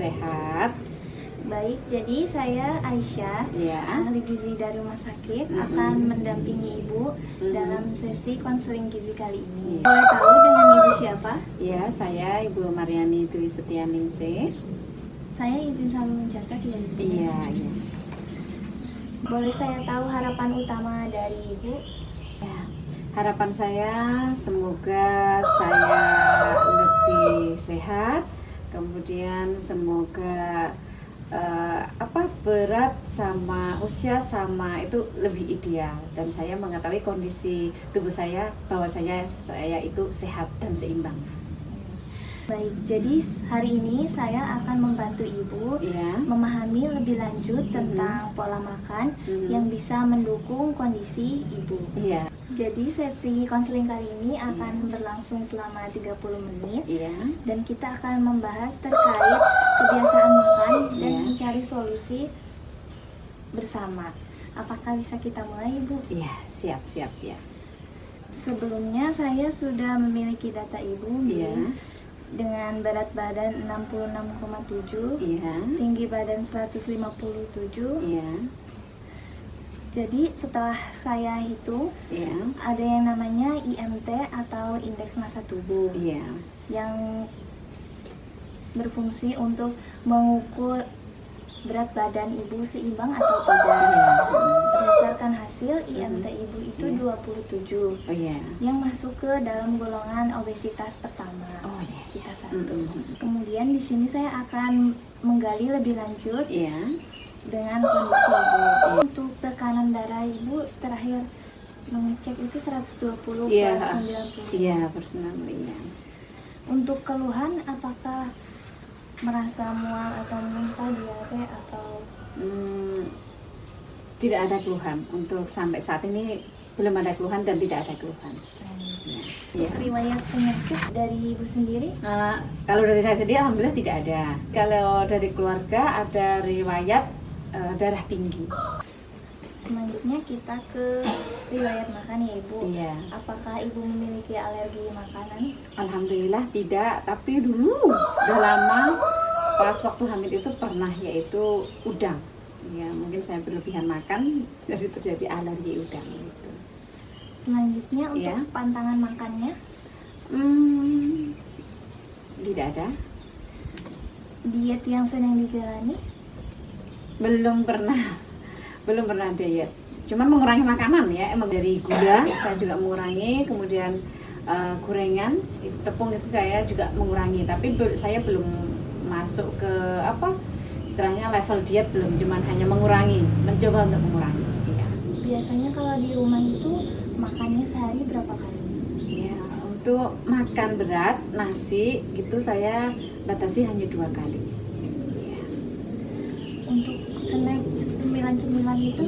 sehat. Baik, jadi saya Aisyah, Ya. ahli gizi dari rumah sakit, akan mendampingi Ibu dalam sesi konseling gizi kali ini. Boleh tahu dengan Ibu siapa? Ya, saya Ibu Mariani Dwi Setianingsih. Saya izin sambil mencatat ya Ibu. Iya, iya. Boleh saya tahu harapan utama dari Ibu? Ya. Harapan saya semoga saya lebih sehat, kemudian semoga berat sama usia sama itu lebih ideal, dan saya mengetahui kondisi tubuh saya bahwa saya itu sehat dan seimbang. Baik, jadi hari ini saya akan membantu Ibu Iya. memahami lebih lanjut tentang pola makan yang bisa mendukung kondisi Ibu. Iya. Jadi sesi konseling kali ini akan berlangsung selama 30 menit. Iya. Dan kita akan membahas terkait kebiasaan makan dan Iya. mencari solusi bersama. Apakah bisa kita mulai, Ibu? Iya, siap ya. Sebelumnya saya sudah memiliki data Ibu Iya. dengan berat badan 66,7, Iya. tinggi badan 157. Iya. Jadi setelah saya hitung, Iya. ada yang namanya IMT atau indeks massa tubuh Iya. yang berfungsi untuk mengukur berat badan Ibu seimbang atau tidak. Berdasarkan hasil IMT Ibu itu 27 Oh iya. yang masuk ke dalam golongan obesitas pertama, Oh iya. obesitas 1. Kemudian di sini saya akan menggali lebih lanjut Iya. dengan kondisi Ibu. Untuk tekanan darah Ibu terakhir mengecek itu 120 Iya. per 90. Iya, personal. Iya. Untuk keluhan, apakah merasa mual atau muntah, diare atau Tidak ada keluhan untuk sampai saat ini, belum ada keluhan dan tidak ada keluhan. Iya. riwayat penyakit dari Ibu sendiri? Kalau dari saya sendiri alhamdulillah tidak ada. Kalau dari keluarga ada riwayat darah tinggi. Selanjutnya kita ke riwayat makan ya Ibu. Iya. Apakah Ibu memiliki alergi makanan? Alhamdulillah tidak, tapi dulu udah lama pas waktu hamil itu pernah, yaitu udang. Ya, mungkin saya berlebihan makan jadi terjadi alergi udang gitu. Selanjutnya untuk Iya. pantangan makannya, Tidak ada. diet yang sedang dijalani? Belum pernah diet. Cuman mengurangi makanan ya, emang dari gula saya juga mengurangi, kemudian gorengan, itu tepung itu saya juga mengurangi, tapi saya belum masuk ke istilahnya level diet, belum, cuman hanya mencoba untuk mengurangi. Iya. Biasanya kalau di rumah itu makannya sehari berapa kali? Ya, untuk makan berat nasi gitu saya batasi hanya 2 kali. Iya. Untuk snack cemilan-cemilan itu?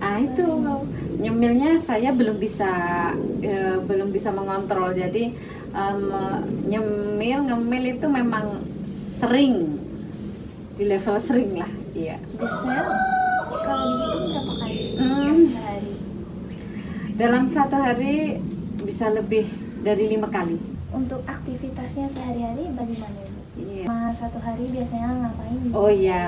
Itu nyemilnya saya belum bisa mengontrol, jadi ngemil itu memang sering, di level sering lah. Iya. Biasanya kalau dihitung berapa kali sehari? Dalam 1 hari bisa lebih dari 5 kali. Untuk aktivitasnya sehari-hari bagaimana Ibu? Iya. Selama 1 hari biasanya ngapain Ibu? Oh iya,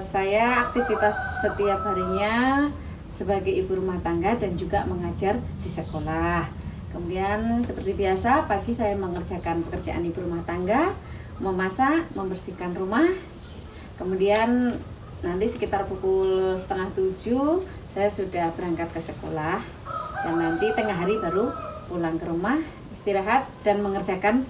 saya aktivitas setiap harinya sebagai ibu rumah tangga dan juga mengajar di sekolah. Kemudian seperti biasa pagi saya mengerjakan pekerjaan ibu rumah tangga, memasak, membersihkan rumah. Kemudian nanti sekitar pukul 6:30 saya sudah berangkat ke sekolah, dan nanti tengah hari baru pulang ke rumah, istirahat dan mengerjakan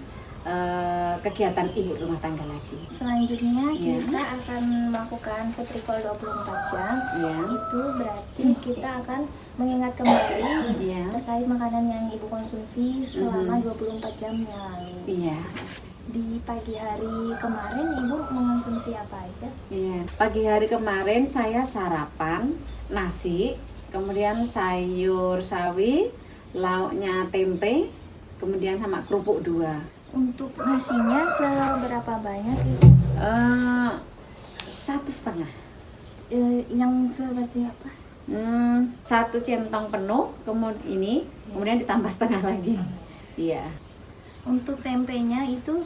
kegiatan ibu rumah tangga lagi. Selanjutnya Ya. kita akan melakukan food recall 24 jam. Ya. Itu berarti kita akan mengingat kembali Ya. terkait makanan yang Ibu konsumsi selama 24 jam yang lalu. Iya. Di pagi hari kemarin Ibu mengonsumsi apa aja? Iya. Pagi hari kemarin saya sarapan nasi, kemudian sayur sawi, lauknya tempe, kemudian sama kerupuk 2. Untuk nasinya seberapa banyak Ibu? 1,5. Yang seperti apa? 1 centong penuh, kemudian ditambah setengah lagi. Iya. Untuk tempenya itu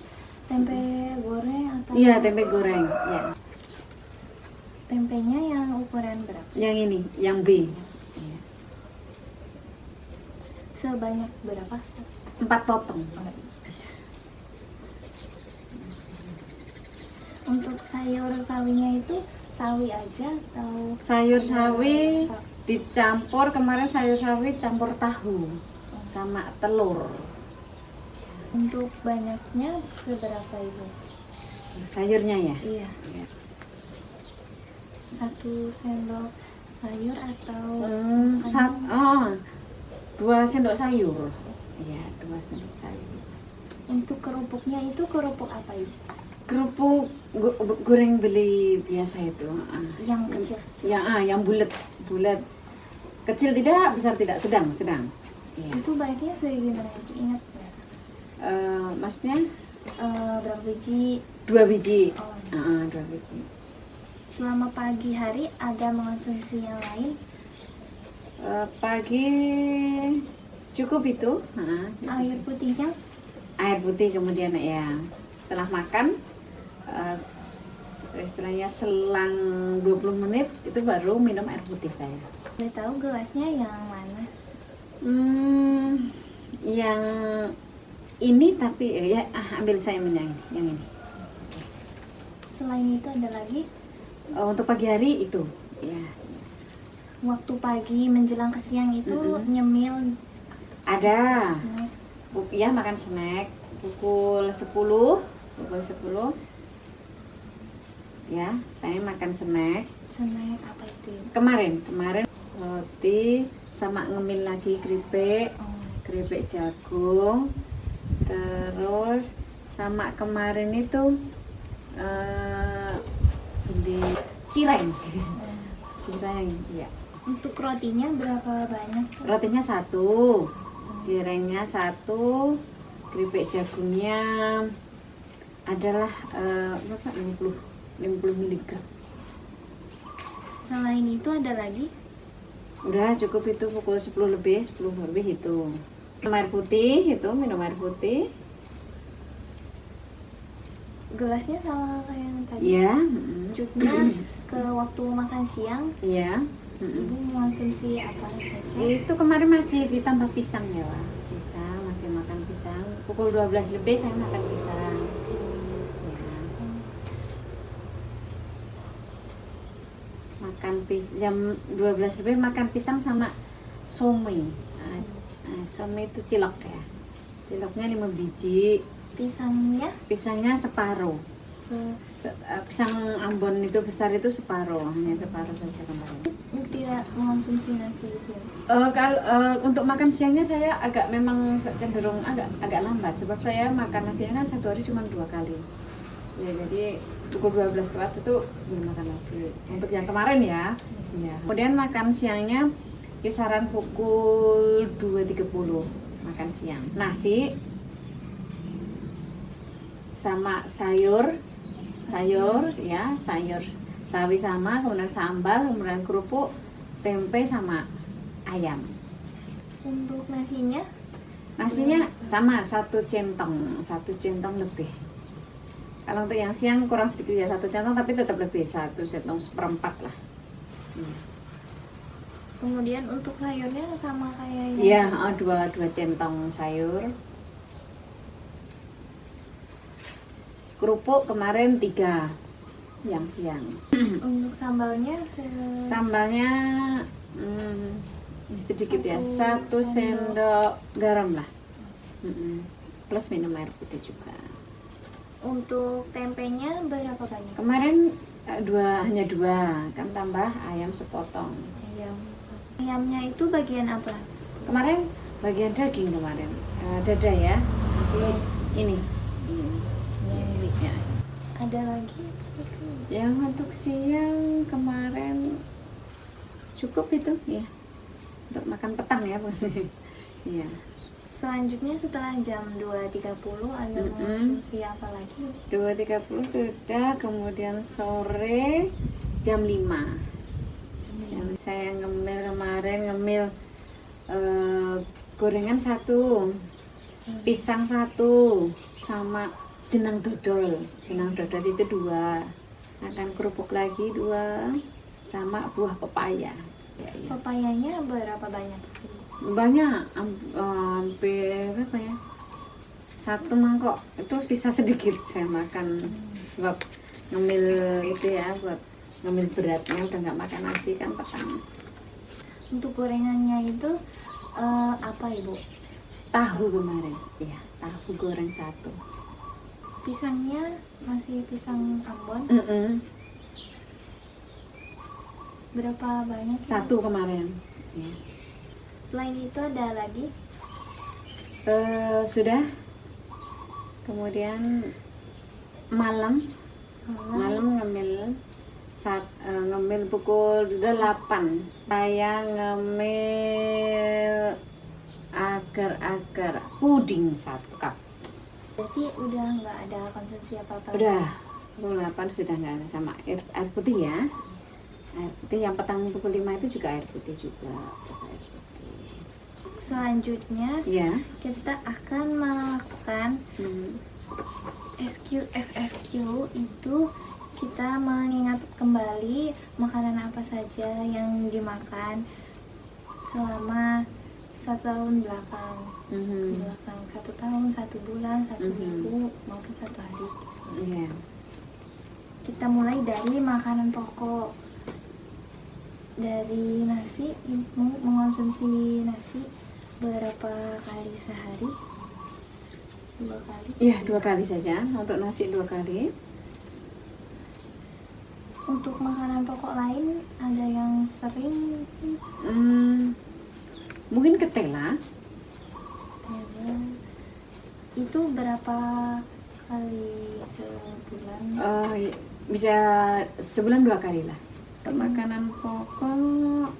Tempe goreng atau Iya, tempe goreng. Ya. tempenya yang ukuran berapa? Yang ini, yang B. Iya. Sebanyak berapa? 4 potong. Untuk sayur sawinya itu sawi aja atau Sayur ada sawi sa- dicampur, kemarin sayur sawi campur tahu sama telur. Untuk banyaknya seberapa Ibu? Sayurnya ya. Iya. Iya. 1 sendok sayur atau Oh, 2 sendok sayur. Iya, 2 sendok sayur. untuk kerupuknya itu kerupuk apa Ibu? Kerupuk goreng beli biasa itu. Yang kecil. Yang bulat. Kecil tidak, besar tidak, sedang. Iya. Itu baiknya segimana Ibu? Ingat nggak? Maksudnya Berapa biji? 2 biji. Oh. 2 biji. Selama pagi hari ada mengonsumsi yang lain? Pagi cukup itu. Air putihnya? Air putih kemudian ya setelah makan istilahnya selang 20 menit itu baru minum air putih saya. Boleh tahu gelasnya yang mana? Yang ini tapi ya ambil saya yang ini. Selain itu ada lagi? Untuk pagi hari itu ya Waktu pagi menjelang ke siang itu nyemil ada. snack. Ya makan snack pukul 10 ya saya makan snack. Snack apa itu? Kemarin roti sama ngemil lagi keripik jagung, terus sama kemarin itu beli cireng ya. Untuk rotinya berapa banyak? Rotinya 1, cirengnya 1, keripik jagungnya adalah berapa? 50 mg. Selain itu ada lagi? Udah cukup itu pukul 10 lebih itu. Minum air putih. Gelasnya sama kayak yang tadi? Iya. Cukupnya ke waktu makan siang Iya. Ibu mengonsumsi apa saja? Itu kemarin masih ditambah pisang ya, Wak. Pisang, masih makan pisang. Pukul 12 lebih saya makan pisang. Ya. Jam 12 lebih makan pisang sama somai. Somai itu cilok ya. Ciloknya 5 biji. Pisangnya separuh. Pisang Ambon itu besar itu separuh, hanya separuh saja kemarin. Tidak mengonsumsi nasi itu? Untuk makan siangnya saya memang cenderung agak lambat sebab saya makan nasinya kan 1 hari cuma 2 kali. Ya jadi pukul 12 tepat itu belum makan nasi. Untuk yang kemarin ya. Ya. Kemudian makan siangnya kisaran pukul 2.30 makan siang. Nasi sama sayur sawi sama, kemudian sambal, kemudian kerupuk, tempe sama ayam. Untuk nasinya sama 1 centong lebih. Kalau untuk yang siang kurang sedikit ya 1 centong, tapi tetap lebih 1 centong 1/4 lah. Kemudian untuk sayurnya sama kayak Iya, 2 centong sayur. Kerupuk kemarin 3 yang siang. Untuk sambalnya sedikit ya, 1 sendok sendok garam lah. Plus minum air putih juga. Untuk tempenya berapa banyak? Kemarin hanya 2, kan tambah ayam sepotong. Ayamnya itu bagian apa? Kemarin bagian daging kemarin, dada ya. Ini miliknya. Ada lagi? Yang untuk siang kemarin cukup itu ya. Untuk makan petang ya. Iya. Selanjutnya setelah jam 2.30 ada mengonsumsi apa lagi? 2.30 sudah, kemudian sore jam 5. Saya ngemil gorengan 1, pisang 1, sama jenang dodol itu 2, akan kerupuk lagi 2, sama buah pepaya. Ya, ya. Pepayanya berapa banyak? Banyak, hampir berapa ya? 1 mangkok, itu sisa sedikit saya makan sebab ngemil itu ya, buat ngemil beratnya, udah nggak makan nasi kan petang. Untuk gorengannya itu apa Ibu? Tahu kemarin, iya, tahu goreng 1. Pisangnya masih pisang Ambon. Berapa banyak? 1 kemarin. Ya. Selain itu ada lagi? Sudah. Kemudian malam ngemil ngemil pukul 8. Saya ngemil agar-agar puding 1 cup. Berarti udah nggak ada konsumsi apa-apa? Udah, pukul 8 sudah nggak ada, sama air putih ya. Air putih yang petang pukul 5 itu juga air putih juga. Terus air putih. Selanjutnya Ya. kita akan melakukan SQFFQ, itu kita mengingat kembali makanan apa saja yang dimakan selama 1 tahun belakang. 1 tahun, 1 bulan, 1 minggu, maupun 1 hari. Iya. Kita mulai dari makanan pokok. Dari nasi, Ibu mengonsumsi nasi berapa kali sehari? 2 kali? Iya, 2 kali saja. Untuk nasi 2 kali. Untuk makanan pokok lain ada yang sering? Mungkin ketela. Itu berapa kali sebulan? Bisa sebulan 2 kali lah. Makanan pokok,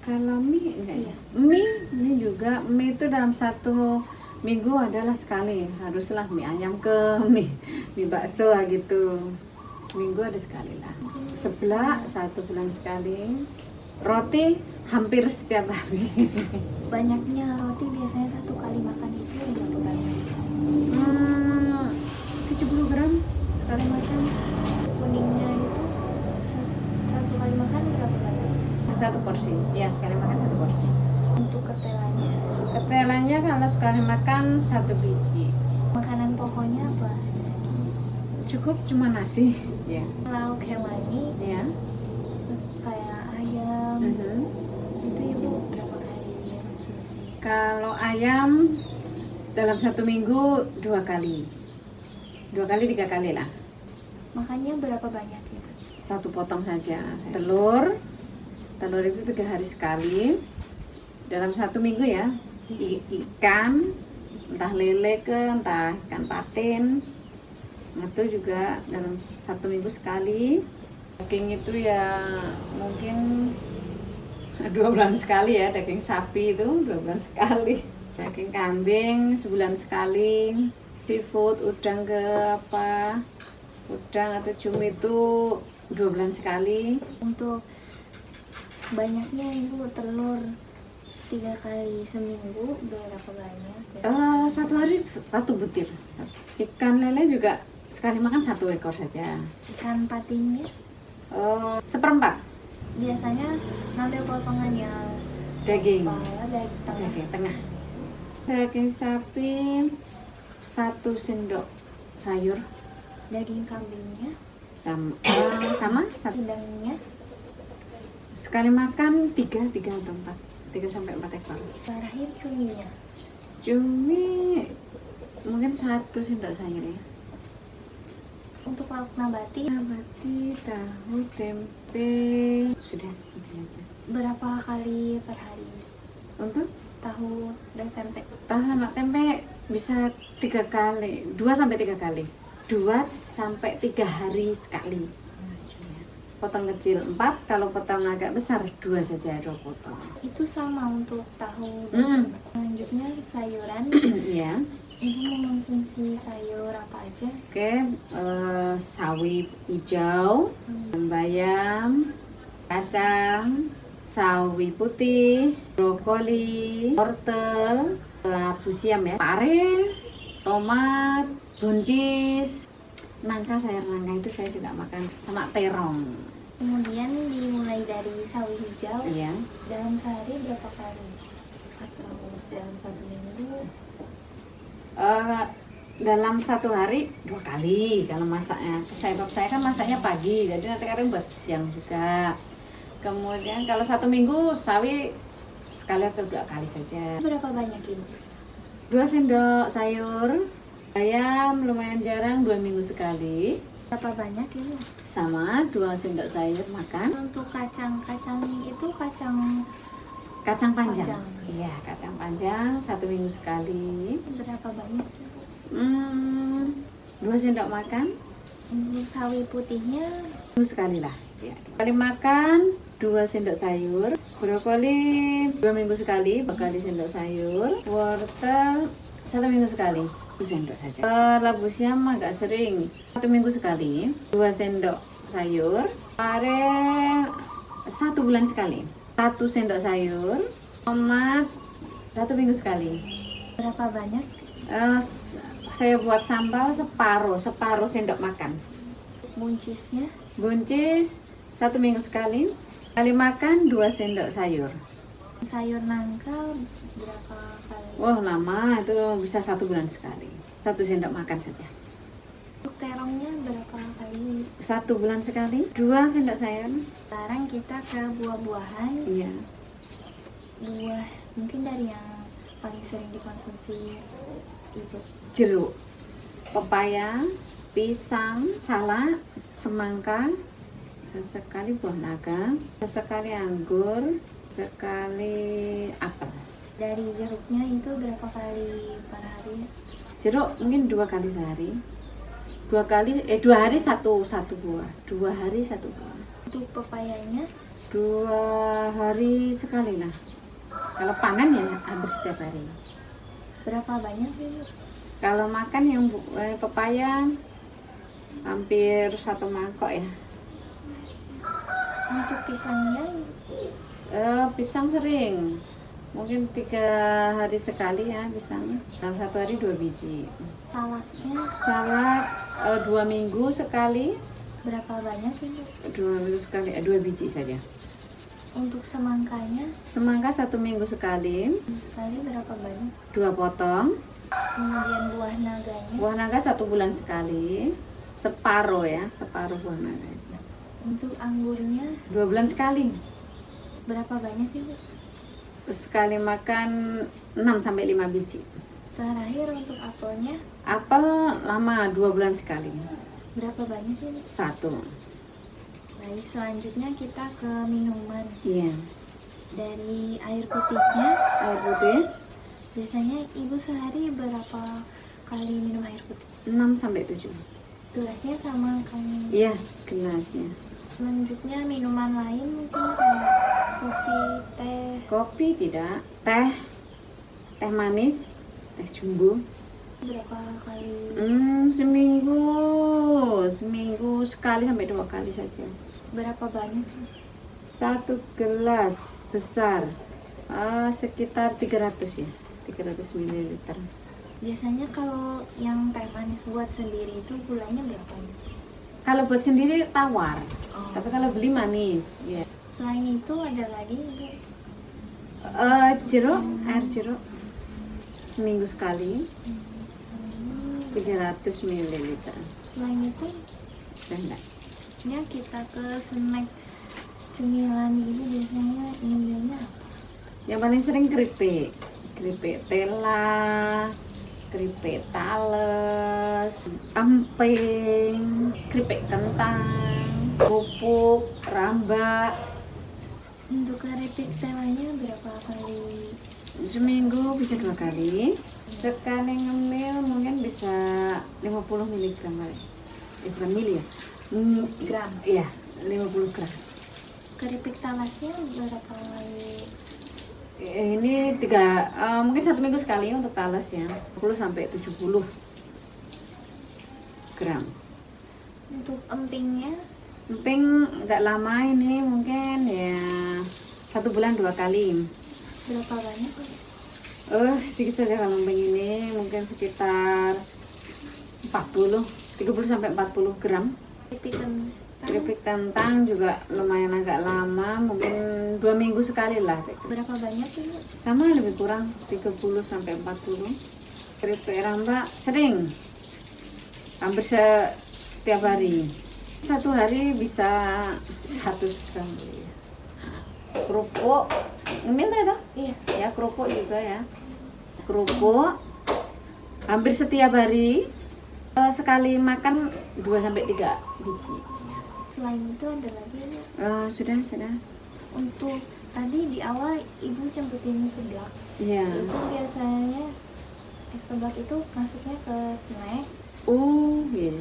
kalau mie enggak ya? Mie juga, mie itu dalam 1 minggu adalah sekali, haruslah mie ayam ke mie bakso gitu. Seminggu ada sekali lah. Seblak 1 bulan sekali. Roti hampir setiap hari. Banyaknya roti biasanya 1 kali makan itu berapa banyak? 70 gram Sekali makan. Kuningnya itu 1 kali makan berapa banyak? 1 porsi. Ya, sekali makan 1 porsi. Untuk ketelanya? Ketelanya kalau sekali makan 1 biji. Makanan pokoknya apa? Cukup cuma nasi. Ya. Lauk hewani Ya. kayak ayam, itu Ibu berapa kali konsumsi? Kalau ayam dalam 1 minggu 2 kali. 2 kali 3 kali lah. Makannya berapa banyak Ibu? 1 potong saja. Telur itu 3 hari sekali. Dalam 1 minggu ya. Ikan, entah lele entah ikan patin. Itu juga dalam 1 minggu sekali. Daging itu ya mungkin 2 bulan sekali ya. Daging sapi itu 2 bulan sekali. Daging kambing sebulan sekali. Seafood, udang udang atau cumi itu 2 bulan sekali. Untuk banyaknya Ibu telur 3 kali seminggu berapa banyak? 1 hari 1 butir. Ikan lele juga sekali makan 1 ekor saja. Ikan patinnya 1/4 biasanya ngambil potongan yang daging. kepala, Daging tengah. Daging sapi 1 sendok sayur. Daging kambingnya sama udangnya sekali makan 3 atau 4, 3 sampai 4 ekor. terakhir cuminya. Cumi mungkin 1 sendok sayur ya. Untuk lauk nabati Tahu, tempe, sudah itu aja. berapa kali per hari? Untuk Tahu dan tempe tahu sama tempe bisa 3 kali, 2 sampai 3 kali. 2 sampai 3 hari sekali. Potong kecil 4, kalau potong agak besar 2 saja, 2 potong. itu sama untuk tahu dan tempe. Selanjutnya sayuran. Iya. Ibu mengonsumsi sayur apa aja? Oke, sawi hijau, bayam, kacang, sawi putih, brokoli, wortel, labu siam ya, pare, tomat, buncis, nangka, sayur nangka itu saya juga makan, sama terong. Kemudian dimulai dari sawi hijau. Iya. Dalam sehari berapa kali? Atau dalam 1 minggu? Dalam 1 hari 2 kali kalau masaknya. Sebab saya kan masaknya pagi, jadi nanti kadang buat siang juga. Kemudian kalau 1 minggu sawi sekali atau 2 kali saja. Berapa banyak Ibu? 2 sendok sayur. Ayam lumayan jarang, 2 minggu sekali. Berapa banyak Ibu? Sama 2 sendok sayur makan. Untuk kacang itu kacang Kacang panjang. Panjang. Iya, kacang panjang 1 minggu sekali. berapa banyak? 2 sendok makan. Untuk sawi putihnya Minggu sekali lah. Ya. Kali makan 2 sendok sayur. Brokoli 2 minggu sekali, 2 kali sendok sayur. Wortel 1 minggu sekali, 1 sendok saja. Labu siam agak sering, 1 minggu sekali, 2 sendok sayur. Aren 1 bulan sekali, 1 sendok sayur. Tomat 1 minggu sekali. berapa banyak? Saya buat sambal separuh sendok makan. Buncisnya Buncis 1 minggu sekali. Kali makan 2 sendok sayur. sayur nangka berapa kali? Wah lama, itu bisa 1 bulan sekali. 1 sendok makan saja. Untuk terongnya berapa kali? 1 bulan sekali. 2 sendok sayur. Sekarang kita ke buah-buahan. Iya. Buah mungkin dari yang paling sering dikonsumsi Ibu. Jeruk, pepaya, pisang, salak, semangka, sesekali buah naga, sesekali anggur, sekali apel. Dari jeruknya itu berapa kali per hari? Jeruk mungkin 2 kali sehari. 2 hari satu buah. 2 hari 1 buah. Untuk pepayanya 2 hari sekali lah. Kalau panen ya hampir setiap hari. berapa banyak Ibu? Kalau makan yang pepaya hampir 1 mangkok ya. Untuk pisangnya Pisang sering, mungkin 3 hari sekali ya pisang. Dalam 1 hari 2 biji. salaknya Salad 2 minggu sekali. berapa banyak Ibu? 2 minggu sekali, 2 biji saja. Untuk semangkanya Semangka 1 minggu sekali, sekali berapa banyak? 2 potong. Kemudian buah naganya Buah naga 1 bulan sekali, separuh buah naga. untuk anggurnya 2 bulan sekali. berapa banyak Ibu? Sekali makan 6-5 biji. Terakhir untuk apelnya Apel lama, 2 bulan sekali, berapa banyak Ibu? 1. Baik, selanjutnya kita ke minuman. Iya. Dari air putihnya, Air putih biasanya Ibu sehari berapa kali minum air putih? 6-7. Gelasnya sama kami. Iya, gelasnya. Selanjutnya minuman lain mungkin kayak kopi, teh. Kopi tidak, teh manis, teh jumbo. Berapa kali? Seminggu sekali sampai 2 kali saja. Berapa banyak? 1 gelas besar, sekitar 300 ya, 300 ml. Biasanya kalau yang teh manis buat sendiri itu gulanya berapa? Kalau buat sendiri tawar, Oh. tapi kalau beli manis. Ya. Selain itu ada lagi Ibu? Air jeruk seminggu sekali, 300 ml. Selain itu, Enggak. ya kita ke snack cemilan Ibu biasanya ngemilnya apa? Yang paling sering keripik tela, keripik tales, emping, keripik kentang, pupuk, rambak. Untuk keripik telanya berapa kali? Seminggu bisa 2 kali. Sekali ngemil mungkin bisa 50 mg kali. Bukan mili ya. Gram. Iya, 50 gram. Keripik talasnya berapa kali? Ini mungkin 1 minggu sekali untuk talas ya. 60-70 gram. Untuk empingnya Emping nggak lama ini, mungkin ya 1 bulan 2 kali. berapa banyak? Sedikit saja kalau emping ini, mungkin sekitar 30 sampai 40 gram. Keripik kentang juga lumayan agak lama, mungkin 2 minggu sekali lah. Berapa banyak Ibu? Sama lebih kurang 30 sampai 40. Keripik rambak sering, hampir setiap hari. Satu hari bisa 100 gram. Kerupuk, ngemil itu? Iya. Ya kerupuk juga ya. Kerupuk hampir setiap hari. Sekali makan 2 sampai 3 biji. Selain itu ada lagi Ibu? Sudah. Untuk tadi di awal Ibu nyebutin seblak. Iya. Itu biasanya seblak itu masuknya ke snack. Oh, iya.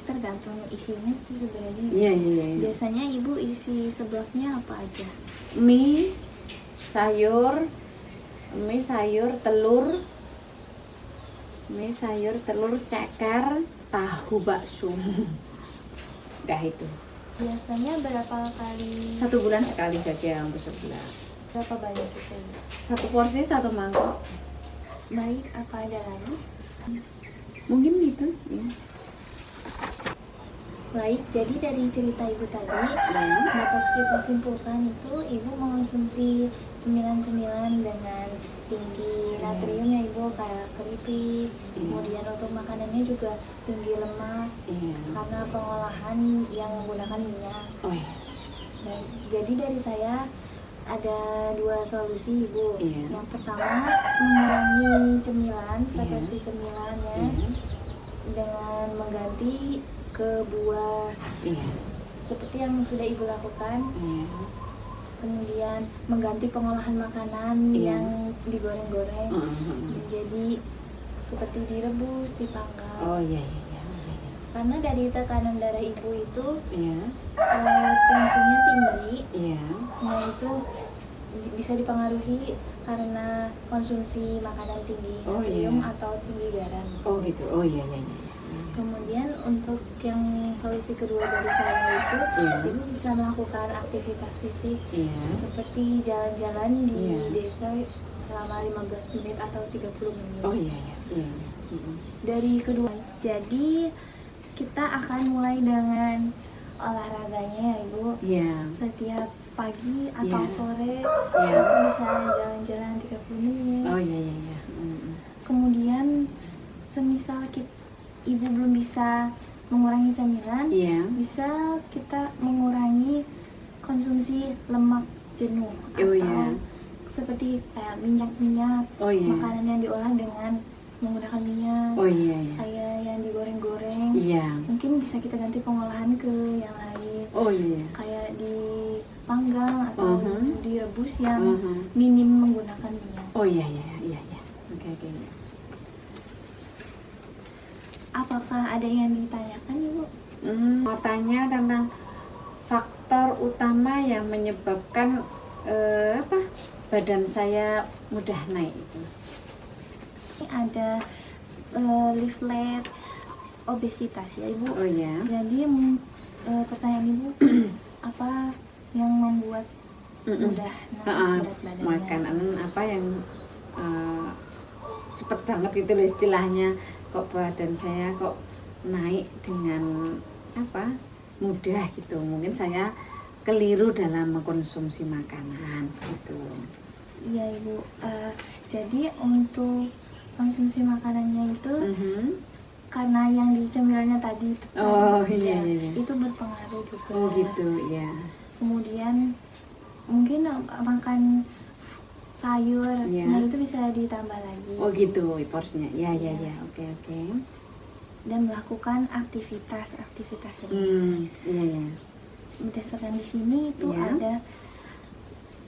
Tergantung isinya sih sebenarnya. Iya. Biasanya Ibu isi seblaknya apa aja? Mie, sayur, telur ceker, tahu bakso. Udah itu. Biasanya berapa kali? 1 bulan sekali saja untuk sebelah. Berapa banyak itu? 1 porsi 1 mangkok. Baik, apa ada lagi? Mungkin gitu. Ya. Baik, jadi dari cerita Ibu tadi dapat kita simpulkan itu Ibu mengonsumsi cemilan-cemilan dengan tinggi natrium ya Ibu, kayak keripik. Kemudian untuk makanannya juga tinggi lemak karena pengolahan yang menggunakan minyak. Dan jadi dari saya ada 2 solusi Ibu. Yang pertama, mengurangi cemilan, frekuensi cemilannya dengan mengganti ke buah seperti yang sudah Ibu lakukan. Kemudian mengganti pengolahan makanan yang digoreng-goreng menjadi seperti direbus, dipanggang. Karena dari tekanan darah Ibu itu tensinya tinggi. Nah itu bisa dipengaruhi karena konsumsi makanan tinggi natrium atau tinggi garam. Kemudian untuk yang solusi kedua dari saya itu, Ibu bisa melakukan aktivitas fisik seperti jalan-jalan di desa selama 15 menit atau 30 menit. Dari kedua, jadi kita akan mulai dengan olahraganya ya Ibu. Setiap pagi atau sore itu bisa jalan-jalan 30 menit. Kemudian semisal Ibu belum bisa mengurangi cemilan, bisa kita mengurangi konsumsi lemak jenuh atau seperti kayak minyak-minyak, makanan yang diolah dengan menggunakan minyak, kayak yang digoreng-goreng. Mungkin bisa kita ganti pengolahan ke yang lain, kayak dipanggang atau direbus yang minim menggunakan minyak. Oke. Apakah ada yang ditanyakan Ibu? Mau tanya tentang faktor utama yang menyebabkan badan saya mudah naik itu. Ini ada leaflet obesitas ya Ibu. Jadi pertanyaan Ibu apa yang membuat mudah naik berat badannya? Makanan apa yang cepet banget gitu loh istilahnya, kok badan saya kok naik dengan mudah gitu. Mungkin saya keliru dalam mengkonsumsi makanan gitu. Iya Ibu, jadi untuk konsumsi makanannya itu karena yang di cemilannya tadi itu itu berpengaruh juga. Kemudian mungkin makan sayur, nah itu bisa ditambah lagi. Porsinya. Oke. Dan melakukan aktivitas ringan. Berdasarkan di sini itu ada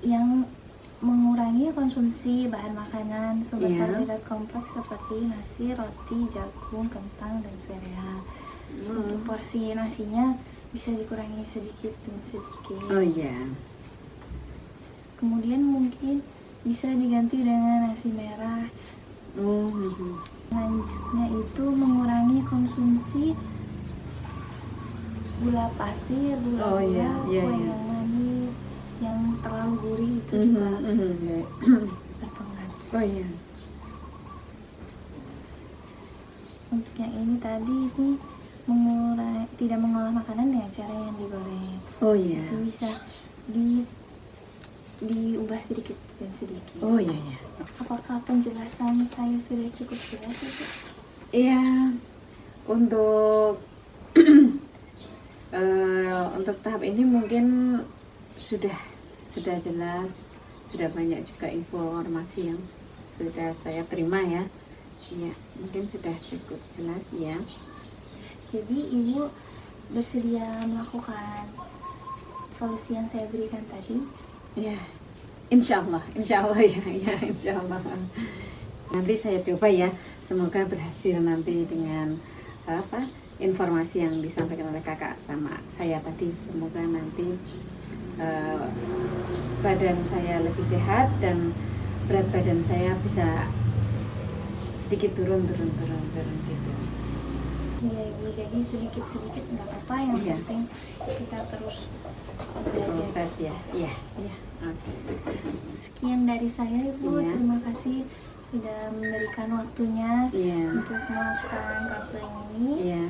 yang mengurangi konsumsi bahan makanan sumber karbohidrat kompleks seperti nasi, roti, jagung, kentang, dan sereal. Untuk porsi nasinya bisa dikurangi sedikit demi sedikit. Kemudian mungkin bisa diganti dengan nasi merah. Selanjutnya itu mengurangi konsumsi gula pasir, gula kue yang manis, yang terlalu gurih itu juga berpengaruh. Untuk yang ini tadi ini tidak mengolah makanan dengan cara yang digoreng. Oh iya. Itu bisa diubah sedikit dan sedikit. Oh iya iya. Apakah penjelasan saya sudah cukup jelas, Ibu? Iya. Untuk untuk tahap ini mungkin sudah jelas, sudah banyak juga informasi yang sudah saya terima ya. Iya, mungkin sudah cukup jelas ya. Jadi Ibu bersedia melakukan solusi yang saya berikan tadi? Ya, insya Allah ya, insya Allah. Nanti saya coba ya, semoga berhasil nanti dengan informasi yang disampaikan oleh kakak sama saya tadi. Semoga nanti badan saya lebih sehat dan berat badan saya bisa sedikit turun gitu. Iya Ibu, jadi sedikit-sedikit nggak apa-apa, yang Iya. penting kita terus belajar. Proses ya, iya. Oke. Sekian dari saya Ibu, Iya. terima kasih sudah memberikan waktunya Iya. untuk melakukan konseling ini. Iya.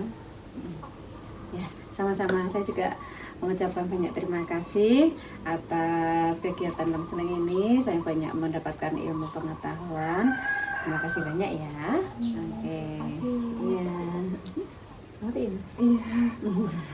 Ya, sama-sama. Saya juga mengucapkan banyak terima kasih atas kegiatan konseling ini. Saya banyak mendapatkan ilmu pengetahuan. Terima kasih banyak ya. Oke. Terima kasih. Iya. Iya.